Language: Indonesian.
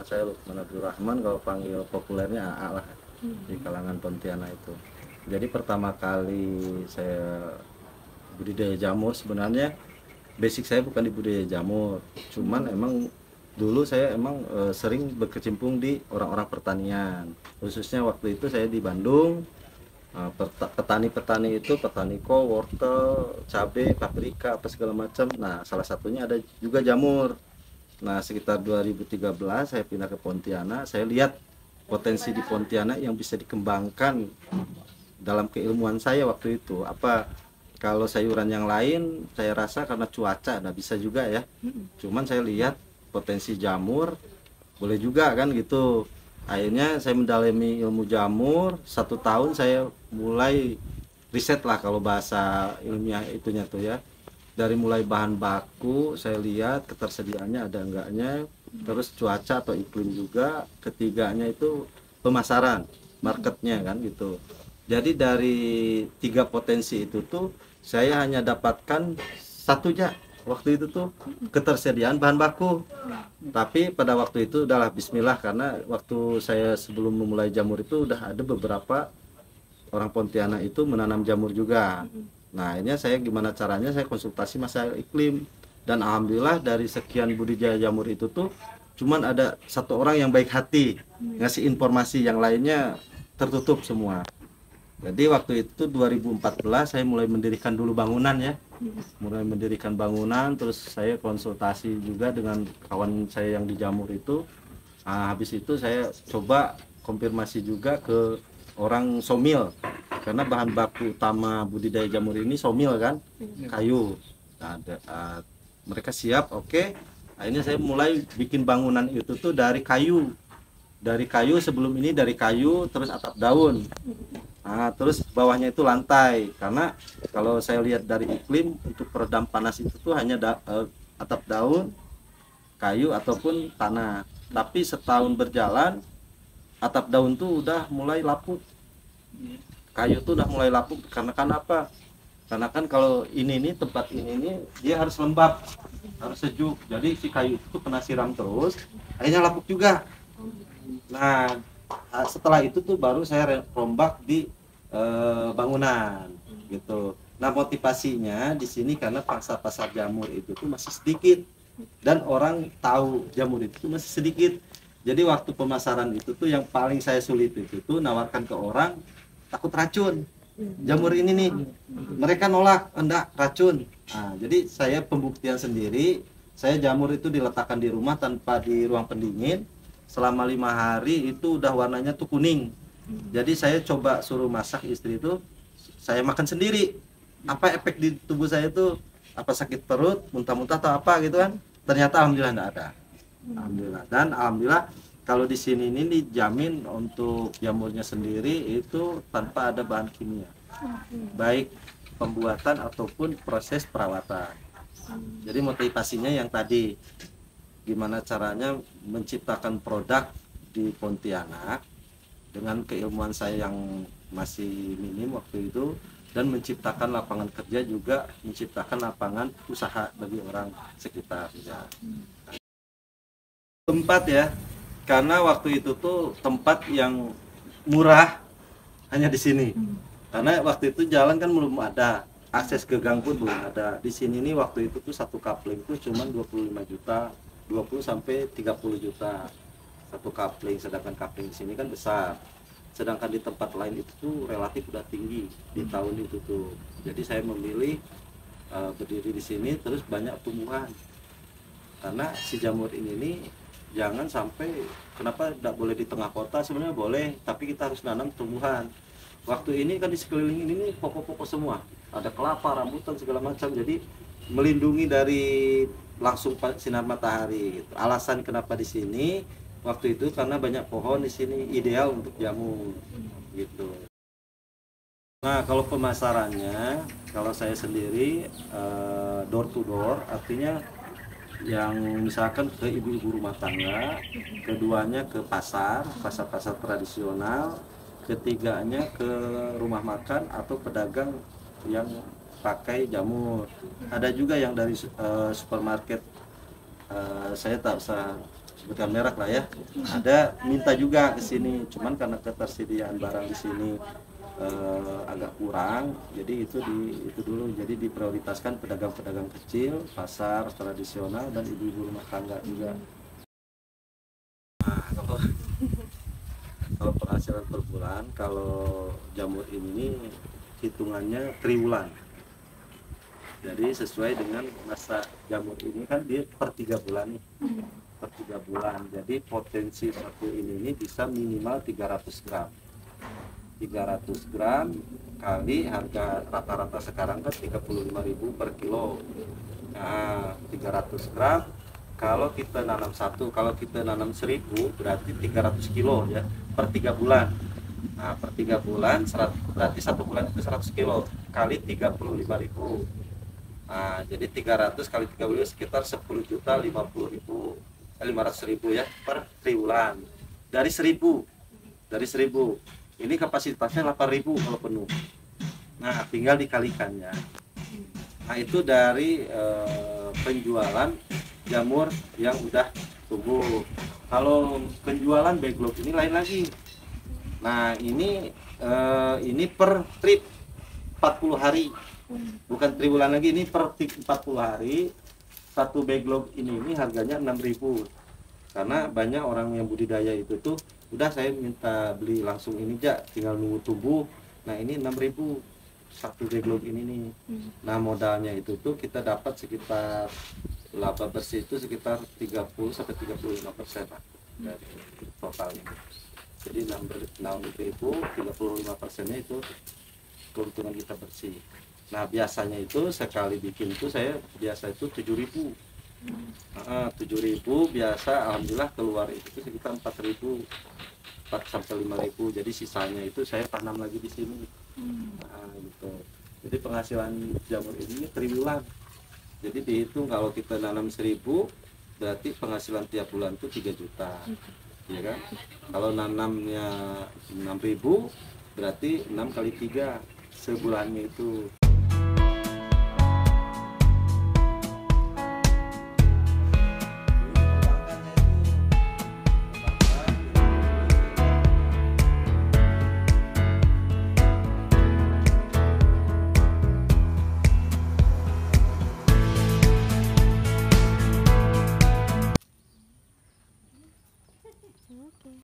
nama saya Lukman Abdurrahman, kalau panggil populernya AA lah di kalangan Pontianak itu. Jadi pertama kali saya budidaya jamur, sebenarnya basic saya bukan di budidaya jamur, cuman emang dulu saya emang sering berkecimpung di orang-orang pertanian, khususnya waktu itu saya di Bandung. Petani-petani itu petani kol, wortel, cabai, paprika, apa segala macam. Nah, salah satunya ada juga jamur. Nah, sekitar 2013 saya pindah ke Pontianak. Saya lihat potensi di Pontianak yang bisa dikembangkan dalam keilmuan saya waktu itu. Apa kalau sayuran yang lain saya rasa karena cuaca nggak bisa juga ya. Cuman saya lihat potensi jamur boleh juga kan gitu. Akhirnya saya mendalami ilmu jamur. 1 tahun saya mulai riset lah kalau bahasa ilmiah itunya tuh ya. Dari mulai bahan baku saya lihat ketersediaannya ada enggaknya, terus cuaca atau iklim juga, ketiganya itu pemasaran, marketnya kan gitu. Jadi dari 3 potensi itu tuh saya hanya dapatkan satunya waktu itu tuh ketersediaan bahan baku. Tapi pada waktu itu udahlah bismillah, karena waktu saya sebelum memulai jamur itu udah ada beberapa orang Pontianak itu menanam jamur juga. Nah, ini saya gimana caranya, saya konsultasi masalah iklim, dan alhamdulillah dari sekian budidaya jamur itu tuh cuman ada 1 orang yang baik hati ngasih informasi, yang lainnya tertutup semua. Jadi waktu itu 2014 saya mulai mendirikan dulu bangunan ya. Mulai mendirikan bangunan, terus saya konsultasi juga dengan kawan saya yang di jamur itu. Nah, habis itu saya coba konfirmasi juga ke orang somil, karena bahan baku utama budidaya jamur ini somil kan, kayu. Nah, mereka siap, oke. Akhirnya saya mulai bikin bangunan itu tuh dari kayu. Dari kayu, sebelum ini dari kayu, terus atap daun. Nah, terus bawahnya itu lantai, karena kalau saya lihat dari iklim untuk peredam panas itu tuh hanya atap daun, kayu ataupun tanah. Tapi setahun berjalan, atap daun tuh udah mulai lapuk, kayu tuh udah mulai lapuk. Karena kan apa? Karena kan kalau ini nih, tempat ini nih dia harus lembab, harus sejuk. Jadi si kayu itu kena siram terus, akhirnya lapuk juga. Nah, setelah itu tuh baru saya rombak di bangunan gitu. Nah, motivasinya di sini karena pangsa pasar jamur itu tuh masih sedikit, dan orang tahu jamur itu tuh masih sedikit. Jadi waktu pemasaran itu tuh yang paling saya sulit itu tuh nawarkan ke orang, takut racun jamur ini nih. Mereka nolak, enggak racun. Nah, jadi saya pembuktian sendiri. Saya jamur itu diletakkan di rumah tanpa di ruang pendingin selama 5 hari, itu udah warnanya tuh kuning. Jadi saya coba suruh masak istri itu, saya makan sendiri. Apa efek di tubuh saya itu, apa sakit perut, muntah-muntah atau apa gitu kan? Ternyata alhamdulillah enggak ada. Alhamdulillah. Dan alhamdulillah kalau di sini ini dijamin untuk jamurnya sendiri itu tanpa ada bahan kimia, baik pembuatan ataupun proses perawatan. Jadi motivasinya yang tadi, gimana caranya menciptakan produk di Pontianak dengan keilmuan saya yang masih minim waktu itu, dan menciptakan lapangan kerja juga, menciptakan lapangan usaha bagi orang sekitar ya. Tempat ya, karena waktu itu tuh tempat yang murah hanya di sini. Karena waktu itu jalan kan belum ada, akses ke gang pun belum ada. Di sini nih waktu itu tuh 1 kapling tuh cuma 25 juta, 20 sampai 30 juta 1 kapling, sedangkan kapling di sini kan besar. Sedangkan di tempat lain itu tuh relatif udah tinggi di tahun itu tuh. Jadi saya memilih berdiri di sini, terus banyak tumbuhan. Karena si jamur ini nih jangan sampai, kenapa tidak boleh di tengah kota? Sebenarnya boleh, tapi kita harus nanam tumbuhan. Waktu ini kan di sekeliling ini nih pokok-pokok semua, ada kelapa, rambutan segala macam. Jadi melindungi dari langsung sinar matahari gitu. Alasan kenapa di sini waktu itu karena banyak pohon di sini, ideal untuk jamur gitu. Nah, kalau pemasarannya, kalau saya sendiri door to door, artinya yang misalkan ke ibu-ibu rumah tangga, keduanya ke pasar-pasar tradisional, ketiganya ke rumah makan atau pedagang yang pakai jamur. Ada juga yang dari supermarket, saya tak usah sebutkan merek lah ya, ada minta juga ke sini, cuman karena ketersediaan barang di sini agak kurang, jadi itu dulu, jadi diprioritaskan pedagang-pedagang kecil, pasar tradisional, dan ibu-ibu rumah tangga juga. Nah, kalau penghasilan per bulan, kalau jamur ini hitungannya triwulan. Jadi sesuai dengan masa jamur ini kan dia per 3 bulan nih, per 3 bulan. Jadi potensi satu ini bisa minimal 300 gram. 300 gram kali harga rata-rata sekarang kan 35.000 per kilo. Nah, 300 gram kalau kita nanam kalau kita nanam 1.000 berarti 300 kilo ya per 3 bulan. Nah, per 3 bulan berarti 1 bulan itu 100 kilo kali 35.000. Nah, jadi 300 kali 30 sekitar 10.050.000, 500.000 ya per triwulan. Dari 1.000. Ini kapasitasnya 8.000 kalau penuh. Nah, tinggal dikalikannya. Nah, itu dari penjualan jamur yang udah tumbuh. Kalau penjualan backlog ini lain lagi. Nah, ini per trip 40 hari. Bukan triwulan lagi, ini per 40 hari. Satu backlog ini harganya 6.000. Karena banyak orang yang budidaya itu tuh udah saya minta beli langsung ini aja, tinggal nunggu tumbuh. Nah, ini 6.000 satu backlog ini nih. Nah, modalnya itu tuh kita dapat sekitar laba bersih itu sekitar 30 sampai 35% lah dari totalnya. Jadi 6.000, 35%-nya itu keuntungan kita bersih. Nah, biasanya itu sekali bikin itu saya biasa itu 7.000. 7.000 biasa, alhamdulillah keluar itu sekitar 4.000, 4 sampai 5.000. Jadi sisanya itu saya tanam lagi di sini. Nah, gitu. Jadi penghasilan jamur ini triwulan. Jadi dihitung kalau kita nanam 1.000 berarti penghasilan tiap bulan itu 3 juta. Ya kan? Kalau nanamnya 6.000 berarti 6 kali 3 sebulannya itu. Okay.